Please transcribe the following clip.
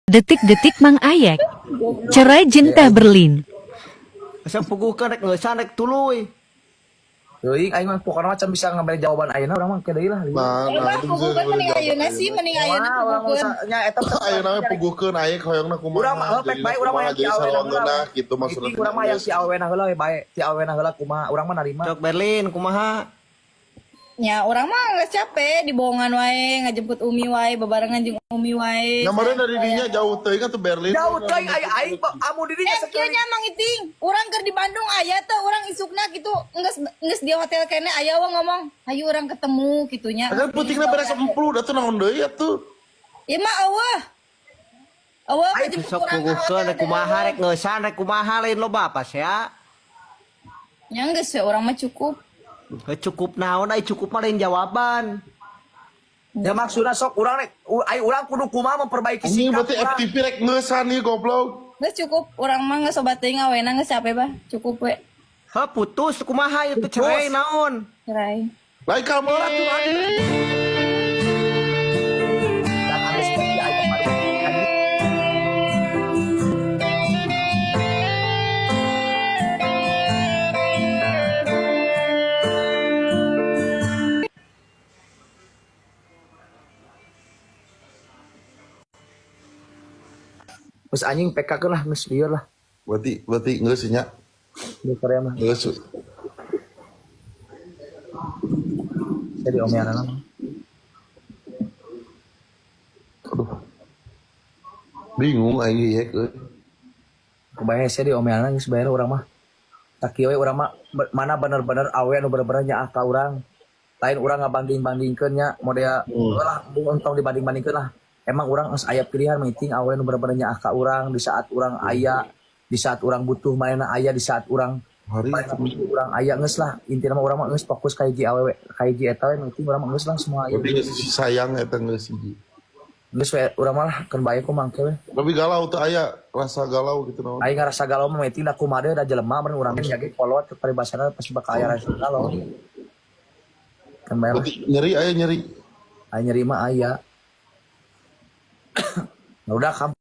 Detik-detik Mang Ayek. Cerai jentah Berlin. Asa puguhkeun rek ngeusan rek tuluy. Teuing aing mah pokona macam bisa ngambil jawaban ayeuna urang mah ke deui lah. Nah, itu bisa mending ayeuna sih, mending ayeuna Urang pugukeun. nya eta ayeuna mah puguhkeun aya hoyongna kumaha. urang mah pek bae urang mah yang ti awena heula. Gitu maksudna. Urang mah yang ti awena heula we bae. Ti awena heula kumaha urang mah narima. Cok Berlin kumaha? Ya, orang mah geus capek dibohongan wae, ngajemput Umi wae, bebarengan jeung Umi wae. Gambarna dari dinya jauh teuing atuh Berlin. Jauh teuing aya aing amu dirinya Kieu sekali. nya Mang Iting, urang keur di Bandung aya teh urang isukna kitu geus di hotel kene aya we ngomong, "Hayu urang ketemu," kitunya. Kan putingna beres emplut atuh naon deui atuh. Ya mah eueuh. Eueuh Aing sok puguhkeun rek kumaha rek ngeusan rek kumaha lain loba apa sia? nya geus we urang mah cukup. Cukup naon ai cukup mah lain jawaban. Ya maksudna sok urang rek ai urang kudu kumaha memperbaiki Ini sikap berarti urang. FTP rek ngeusan nih goblok. Geus cukup, urang mah geus sobat teuing awena geus capek bah, cukup we. Ha putus kumaha ieu teh cerai naon? Cerai. Lain kamar atuh Geus anjing PK lah geus lieur lah. Berarti geus nya. Di Korea mah. Geus. Jadi omeana mah. Aduh. Bingung aing ieu euy. Kebayang saya di omeana geus bayar urang mah. Tak kieu we urang mah mana bener-bener awe anu bener-bener nyaah ka urang. Lain urang ngabanding-bandingkeun nya model lah untung dibanding-bandingkeun lah. Emang urang geus aya pilihan meeting awe nu bener-bener nyaah ka urang di saat urang aya, di saat urang butuh manehna aya, di saat urang Hari urang aya geus lah. Intina mah urang mah geus fokus ka hiji awewe, ka hiji eta we meeting urang mah geus lah semua aya. berarti geus sayang eta geus hiji. Geus we urang mah lah keur bae ku mangke we. Tapi galau teu aya rasa galau gitu naon. Aing ngarasa galau mah meeting da kumaha deui da jelema meureun urang nya ge kolot teu paribasana pas bakal aya rasa galau. Kan bae lah. Berarti nyeri aya nyeri. Aya nyeri mah aya. Nah udah kamu